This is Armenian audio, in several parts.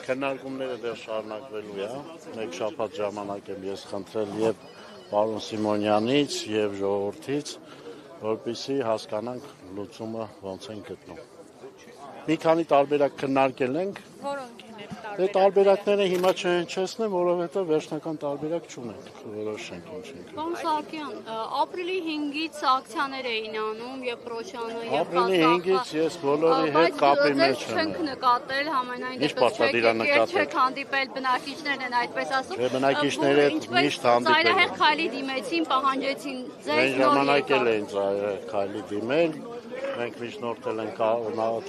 Քննարկումները դեռ շարունակվելու է, մեկ շաբաթ ժամանակ եմ ես խնդրել եւ պարոն Սիմոնյանից եւ ժողովրդից, որպեսզի հասկանանք լուծումը ոնց են գտնում։ Մի քանի տարբերակ քննարկել ենք։ Որոնք են այդ տարբերակները։ Տարբերակները հիմա չհնչեցնեմ, որովհետեւ վերջնական տարբերակ չունենք, որոշենք ինչ ենք։ Պարոն Սահակյան, ապրիլի 5-ից ակցիաներ էին անում եւ Պրոչյանը եւ Ապրիլի 5-ից ես բոլորի հետ կապի մեջ եմ։ Չենք նկատել համենայն դեպս չեք հանդիպել բնակիչներն են այդպես ասում։ Բնակիչները միշտ հանդիպել են։ Ծայրահեղ քայլի դիմեցին, պահանջեցին ձեզ ժամանակ էլ էին ծայրահեղ քայլի դիմել։ Մենք միջնորդել ենք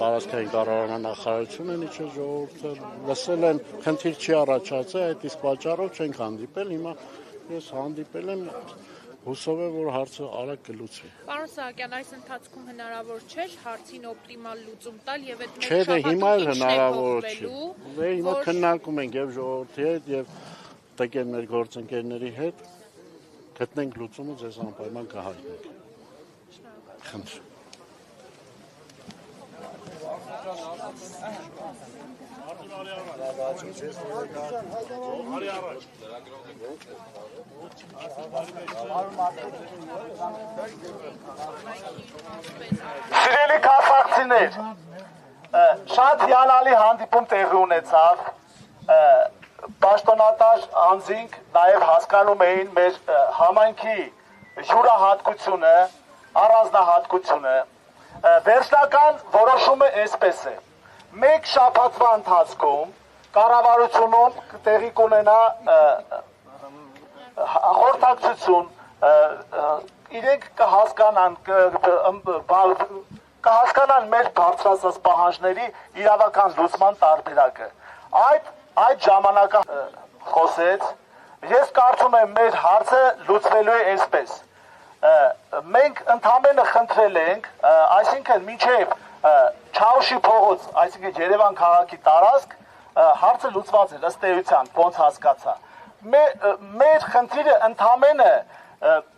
տարածքային կառավարման նախարարությունն իջը ժողովուրդը լսել են, խնդիր չի առաջացել, այդ իսկ պատճառով չենք հանդիպել, հիմա ես հանդիպել եմ, հուսով եմ, որ հարցը արագ կլուծվի։ Պարոն Սահակյան, այս ընթացքում հնարավոր չէր հարցին օպտիմալ լուծում տալ եւ այդ Չէ, հիմա էլ հնարավոր չի։ Հիմա քննարկում ենք եւ ժողովրդի հետ եւ տկեն մեր գործընկերների հետ, գտնենք լուծումը, ձեզ անպայման կհայտնենք։ Խնդրեմ։ Սիրելի քասախցիներ, շատ հիանալի հանդիպում տեղի ունեցավ, պաշտոնատար անձինք նաև հասկանում էին մեր համայնքի յուրահատկությունը, առանձնահատկությունը, վերջնական որոշումը այսպես է, մեկ շաբաթվա ընթացքում կառավարությունում տեղի կունենա խորհրդակցություն, իրենք կհասկանան մեր բարձրացած պահանջների իրավական լուծման տարբերակը։ Այդ ժամանակը խոսեց, ես կարծում եմ մեր հարցը լուծվելու է այսպես։ Մենք ընդամենը խնդրել ենք, այսինքն մինչև Չաուշի փողոց, այսինքն Երևան քաղաքի տարածք, հարցը լուծված էր ըստ էության, ոնց հասկացա։ Մեր խնդիրը ընդամենը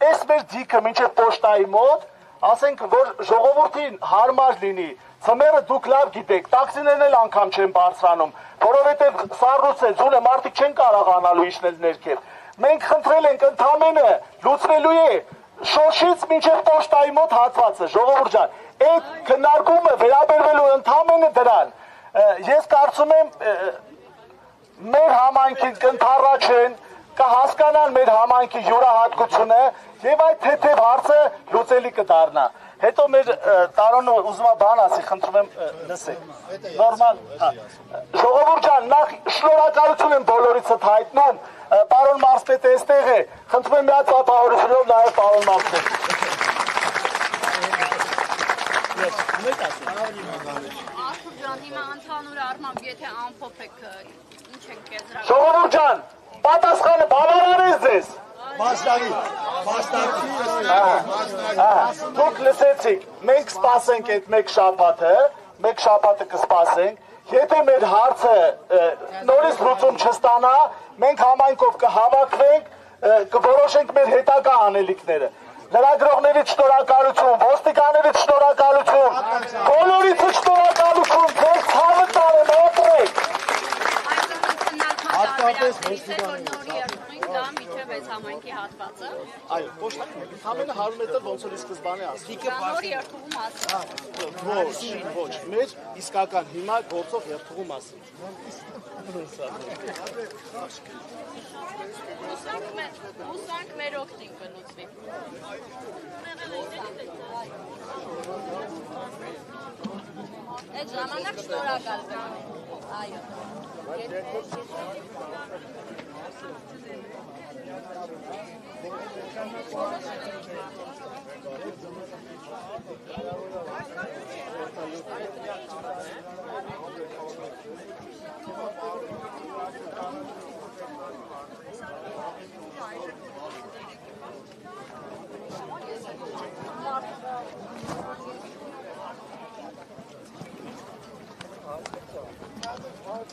այս մեր դիքը մինչև պոչտայի մոտ, ասենք, որ ժողովրդին հարմար լինի, ծմերը դուք լավ գիտեք, տաքսիներն էլ անգամ չեն բարձրանում, որովհետև սառույց է, ձուն է, մարդիկ չեն կարողանալու իջնել ներքև։ Մենք խնդրել ենք ընդամենը լուծվելու է Շոշից մինչև պոչտայի մոտ հատվածը, ժողովուրդ ջան, այդ քննարկումը վերաբերվելու ընդամենը դրան։ Ես կարծում եմ մեր համայնքին կընդառաջեն, կհասկանան մեր համայնքի յուրահատկությունը եւ այդ թեթև հարցը լուծելի կդառնա։ Հետո մեր Տարոնը ուզում է բան ասի, խնդրում եմ լսեք։ Նորմալ, հա։ Ժողովուրդ ջան, նախ շնորհակալություն եմ բոլորիցդ հայտնում, պարոն Մարզպետը այստեղ է, խնդրում եմ մի հատ ապահովությունով նաև պարոն Մարզպետ։ Արթուր ջան, հիմա ընդհանուր առմամբ, եթե ամփոփեք, ինչ եք կեզրակացնում։ Ժողովուրդ ջան, պատասխանը բավարարես ձեզ։ Դուք լսեցիք, մենք սպասենք այդ մեկ շաբաթը կսպասենք, եթե մեր հարցը նորից լուծում չստանա, մենք համայնքով կհավաքվենք, կորոշենք մեր հետագա անելիքները։ Լրագրողներից շնորհակալություն, ոստիկաններից շնորհակալություն, բոլորիցս շնորհակալություն, ձեր ցավը տարեմ, ապրեք։ Հատկապես դա միջև այս համայնքի հատվածը։ Այո, ամենը 100 մետր ոնց որ սկզբանե ասում։ Նոր երթուղու մասին։ Ոչ, մեր իսկական հիմա գործող երթուղու մասին։ Հուսանք մեր օգտին կլուծվի։ Այդ ժամանակ շնորհակալ եմ։ Այո։